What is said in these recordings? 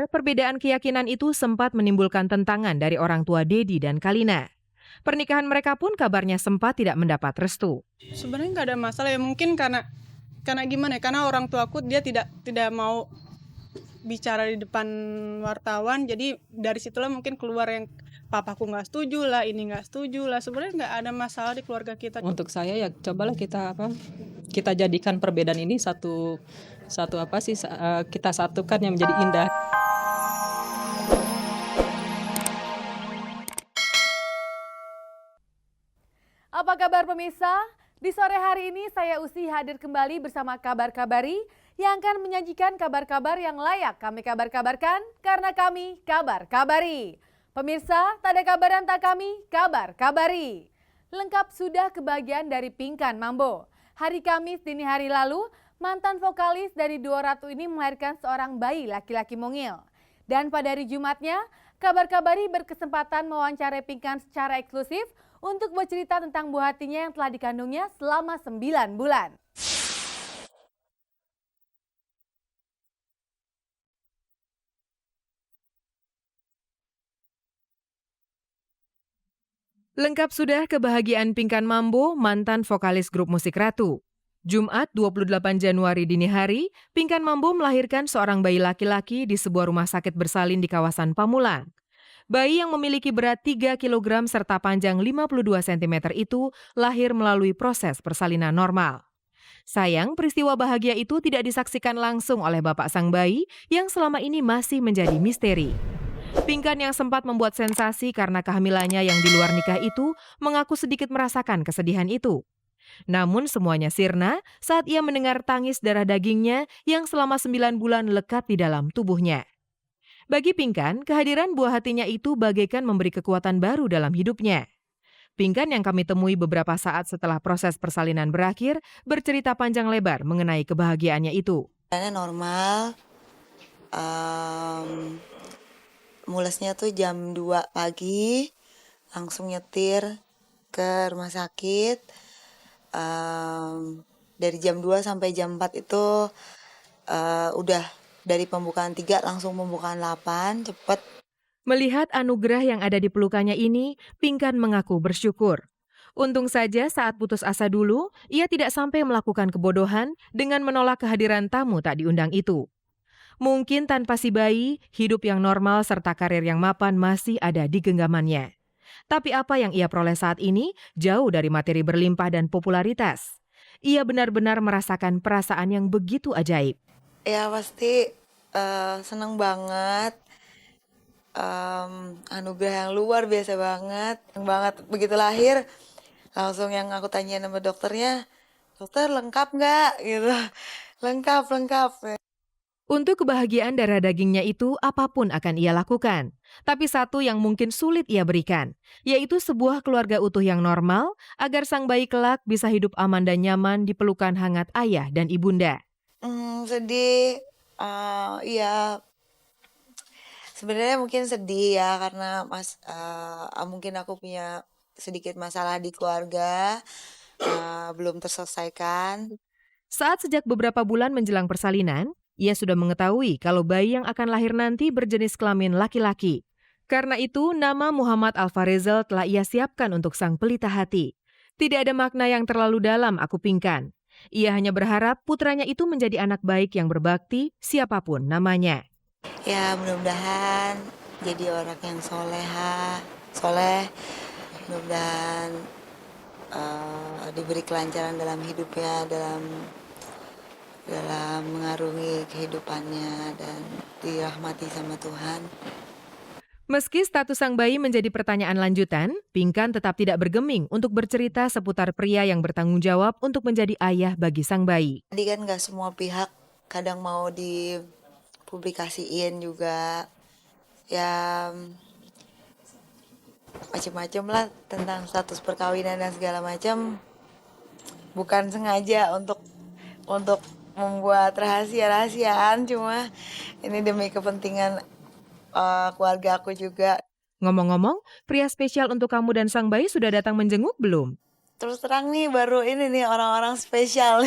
perbedaan keyakinan itu sempat menimbulkan tentangan dari orang tua Dedi dan Kalina. Pernikahan mereka pun kabarnya sempat tidak mendapat restu. Sebenarnya nggak ada masalah ya, mungkin karena gimana ya? Karena orang tuaku dia tidak mau bicara di depan wartawan, jadi dari situlah mungkin keluar yang papaku nggak setuju lah, ini nggak setuju lah. Sebenarnya nggak ada masalah di keluarga kita. Untuk saya ya cobalah kita jadikan perbedaan ini satu kita satukan yang menjadi indah. Apa kabar pemirsa? Di sore hari ini saya Usi hadir kembali bersama Kabar Kabari yang akan menyajikan kabar-kabar yang layak kami kabar-kabarkan karena kami Kabar Kabari. Pemirsa, tak ada kabar tak kami Kabar Kabari. Lengkap sudah kebagian dari Pinkan Mambo. Hari Kamis dini hari lalu, mantan vokalis dari Duo Ratu ini melahirkan seorang bayi laki-laki mungil. Dan pada hari Jumatnya, Kabar Kabari berkesempatan mewawancarai Pinkan secara eksklusif untuk bercerita tentang buah hatinya yang telah dikandungnya selama 9 bulan. Lengkap sudah kebahagiaan Pinkan Mambo, mantan vokalis grup musik Ratu. Jumat 28 Januari dini hari, Pinkan Mambo melahirkan seorang bayi laki-laki di sebuah rumah sakit bersalin di kawasan Pamulang. Bayi yang memiliki berat 3 kg serta panjang 52 cm itu lahir melalui proses persalinan normal. Sayang, peristiwa bahagia itu tidak disaksikan langsung oleh bapak sang bayi yang selama ini masih menjadi misteri. Pinkan yang sempat membuat sensasi karena kehamilannya yang di luar nikah itu mengaku sedikit merasakan kesedihan itu. Namun semuanya sirna saat ia mendengar tangis darah dagingnya yang selama 9 bulan lekat di dalam tubuhnya. Bagi Pinkan, kehadiran buah hatinya itu bagaikan memberi kekuatan baru dalam hidupnya. Pinkan yang kami temui beberapa saat setelah proses persalinan berakhir, bercerita panjang lebar mengenai kebahagiaannya itu. Normal, mulesnya tuh jam 2 pagi, langsung nyetir ke rumah sakit. Dari jam 2 sampai jam 4 itu udah dari pembukaan 3 langsung pembukaan 8, cepet. Melihat anugerah yang ada di pelukannya ini, Pinkan mengaku bersyukur. Untung saja saat putus asa dulu, ia tidak sampai melakukan kebodohan dengan menolak kehadiran tamu tak diundang itu. Mungkin tanpa si bayi, hidup yang normal serta karir yang mapan masih ada di genggamannya. Tapi apa yang ia peroleh saat ini jauh dari materi berlimpah dan popularitas. Ia benar-benar merasakan perasaan yang begitu ajaib. Ya pasti seneng banget, anugerah yang luar biasa banget. Begitu lahir, langsung yang aku tanya sama dokternya, dokter lengkap nggak? Gitu, lengkap. Untuk kebahagiaan darah dagingnya itu, apapun akan ia lakukan. Tapi satu yang mungkin sulit ia berikan, yaitu sebuah keluarga utuh yang normal, agar sang bayi kelak bisa hidup aman dan nyaman di pelukan hangat ayah dan ibunda. Sedih, iya. Sebenarnya mungkin sedih ya, karena mungkin aku punya sedikit masalah di keluarga, belum terselesaikan. Sejak beberapa bulan menjelang persalinan, ia sudah mengetahui kalau bayi yang akan lahir nanti berjenis kelamin laki-laki. Karena itu, nama Muhammad Alfarezal telah ia siapkan untuk sang pelita hati. Tidak ada makna yang terlalu dalam aku Pinkan. Ia hanya berharap putranya itu menjadi anak baik yang berbakti, siapapun namanya. Ya mudah-mudahan jadi orang yang soleh. Mudah-mudahan diberi kelancaran dalam hidupnya, dalam mengarungi kehidupannya dan dirahmati sama Tuhan. Meski status sang bayi menjadi pertanyaan lanjutan, Pinkan tetap tidak bergeming untuk bercerita seputar pria yang bertanggung jawab untuk menjadi ayah bagi sang bayi. Tadi kan gak semua pihak kadang mau dipublikasiin juga. Ya macam-macam lah tentang status perkawinan dan segala macam. Bukan sengaja untuk membuat rahasia-rahasiaan, cuma ini demi kepentingan keluarga aku juga. Ngomong-ngomong, pria spesial untuk kamu dan sang bayi sudah datang menjenguk belum? Terus terang nih, baru ini nih orang-orang spesial.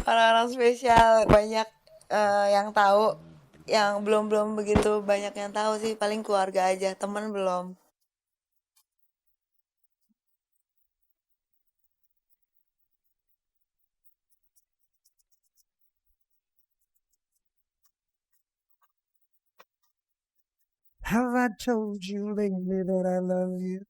Orang-orang spesial banyak yang tahu yang belum begitu banyak yang tahu sih, paling keluarga aja, teman belum. Have I told you lately that I love you?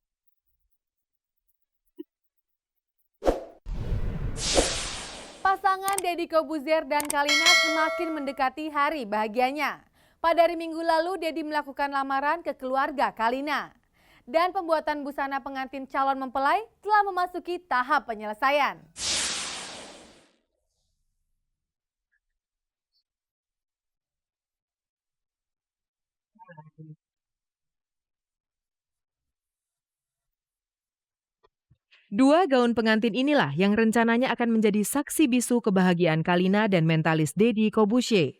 Pasangan Deddy Corbuzier dan Kalina semakin mendekati hari bahagianya. Pada hari Minggu lalu, Deddy melakukan lamaran ke keluarga Kalina. Dan pembuatan busana pengantin calon mempelai telah memasuki tahap penyelesaian. Dua gaun pengantin inilah yang rencananya akan menjadi saksi bisu kebahagiaan Kalina dan mentalis Deddy Corbuzier.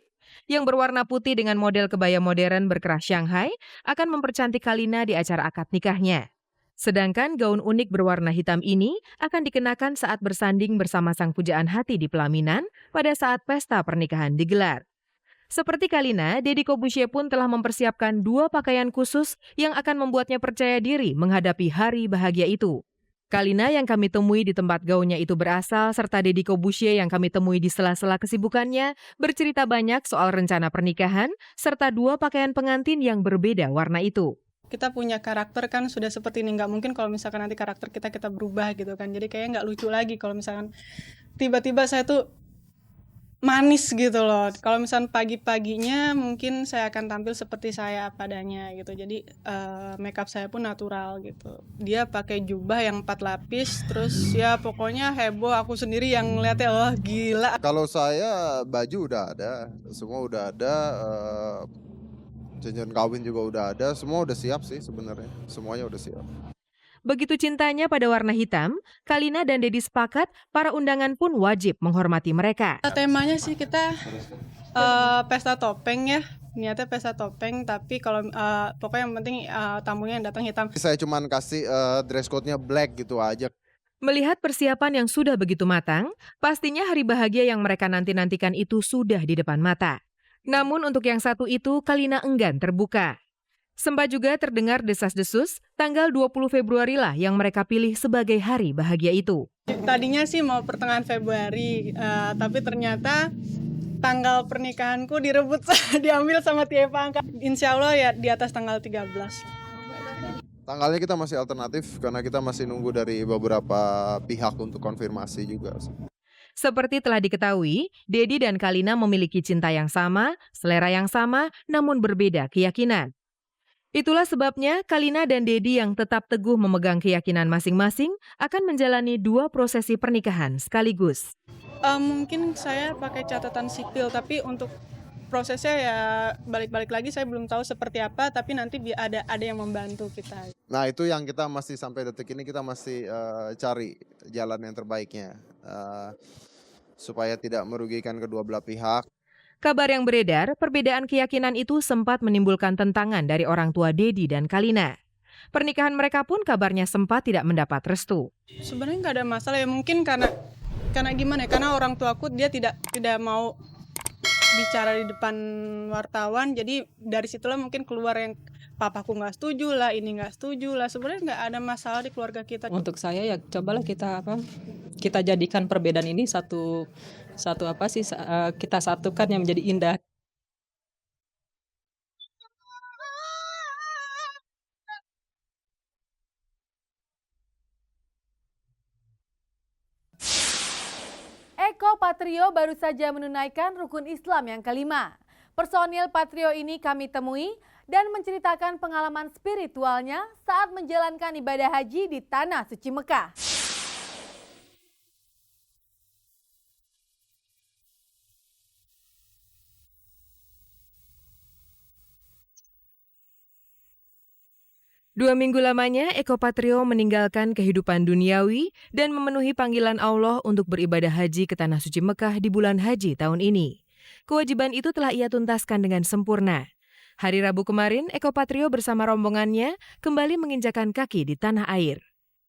Yang berwarna putih dengan model kebaya modern berkeras Shanghai akan mempercantik Kalina di acara akad nikahnya. Sedangkan gaun unik berwarna hitam ini akan dikenakan saat bersanding bersama sang pujaan hati di pelaminan pada saat pesta pernikahan digelar. Seperti Kalina, Deddy Corbuzier pun telah mempersiapkan dua pakaian khusus yang akan membuatnya percaya diri menghadapi hari bahagia itu. Kalina yang kami temui di tempat gaunnya itu berasal, serta Deddy Corbuzier yang kami temui di sela-sela kesibukannya, bercerita banyak soal rencana pernikahan, serta dua pakaian pengantin yang berbeda warna itu. Kita punya karakter kan sudah seperti ini, nggak mungkin kalau misalkan nanti karakter kita berubah gitu kan. Jadi kayaknya nggak lucu lagi kalau misalkan tiba-tiba saya tuh manis gitu loh. Kalau misalkan pagi-paginya mungkin saya akan tampil seperti saya padanya gitu. Jadi makeup saya pun natural gitu. Dia pakai jubah yang 4 lapis, terus ya pokoknya heboh. Aku sendiri yang ngeliatnya, oh gila. Kalau saya baju udah ada, semua udah ada, cincin kawin juga udah ada, semua udah siap sih sebenarnya, semuanya udah siap. Begitu cintanya pada warna hitam, Kalina dan Deddy sepakat para undangan pun wajib menghormati mereka. Temanya sih kita pesta topeng ya. Niatnya pesta topeng, tapi kalau pokoknya yang penting tamunya yang datang hitam. Saya cuman kasih dress code-nya black gitu aja. Melihat persiapan yang sudah begitu matang, pastinya hari bahagia yang mereka nanti-nantikan itu sudah di depan mata. Namun untuk yang satu itu, Kalina enggan terbuka. Sempat juga terdengar desas-desus, tanggal 20 Februari lah yang mereka pilih sebagai hari bahagia itu. Tadinya sih mau pertengahan Februari, tapi ternyata tanggal pernikahanku direbut, diambil sama Tieva Angka. Insya Allah ya di atas tanggal 13. Tanggalnya kita masih alternatif karena kita masih nunggu dari beberapa pihak untuk konfirmasi juga. Seperti telah diketahui, Deddy dan Kalina memiliki cinta yang sama, selera yang sama, namun berbeda keyakinan. Itulah sebabnya Kalina dan Deddy yang tetap teguh memegang keyakinan masing-masing akan menjalani dua prosesi pernikahan sekaligus. Mungkin saya pakai catatan sipil, tapi untuk prosesnya ya balik-balik lagi saya belum tahu seperti apa, tapi nanti ada yang membantu kita. Nah itu yang kita masih sampai detik ini kita masih cari jalan yang terbaiknya supaya tidak merugikan kedua belah pihak. Kabar yang beredar, perbedaan keyakinan itu sempat menimbulkan tentangan dari orang tua Deddy dan Kalina. Pernikahan mereka pun kabarnya sempat tidak mendapat restu. Sebenarnya nggak ada masalah ya, mungkin karena gimana ya, karena orang tuaku dia tidak mau bicara di depan wartawan, jadi dari situlah mungkin keluar yang papaku nggak setuju lah, ini nggak setuju lah. Sebenarnya nggak ada masalah di keluarga kita. Untuk saya ya cobalah kita jadikan perbedaan ini satu kita satukan yang menjadi indah. Eko Patrio baru saja menunaikan rukun Islam yang kelima. Personil Patrio ini kami temui dan menceritakan pengalaman spiritualnya saat menjalankan ibadah haji di Tanah Suci Mekah. Dua minggu lamanya, Eko Patrio meninggalkan kehidupan duniawi dan memenuhi panggilan Allah untuk beribadah haji ke Tanah Suci Mekah di bulan haji tahun ini. Kewajiban itu telah ia tuntaskan dengan sempurna. Hari Rabu kemarin, Eko Patrio bersama rombongannya kembali menginjakan kaki di tanah air.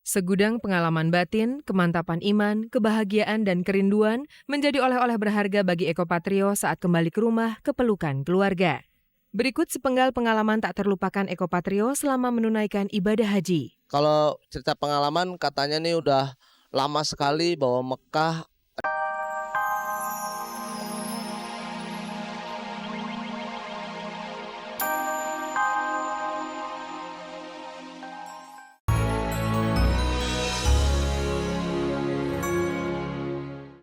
Segudang pengalaman batin, kemantapan iman, kebahagiaan, dan kerinduan menjadi oleh-oleh berharga bagi Eko Patrio saat kembali ke rumah ke pelukan keluarga. Berikut sepenggal pengalaman tak terlupakan Eko Patrio selama menunaikan ibadah haji. Kalau cerita pengalaman katanya nih udah lama sekali bahwa Mekah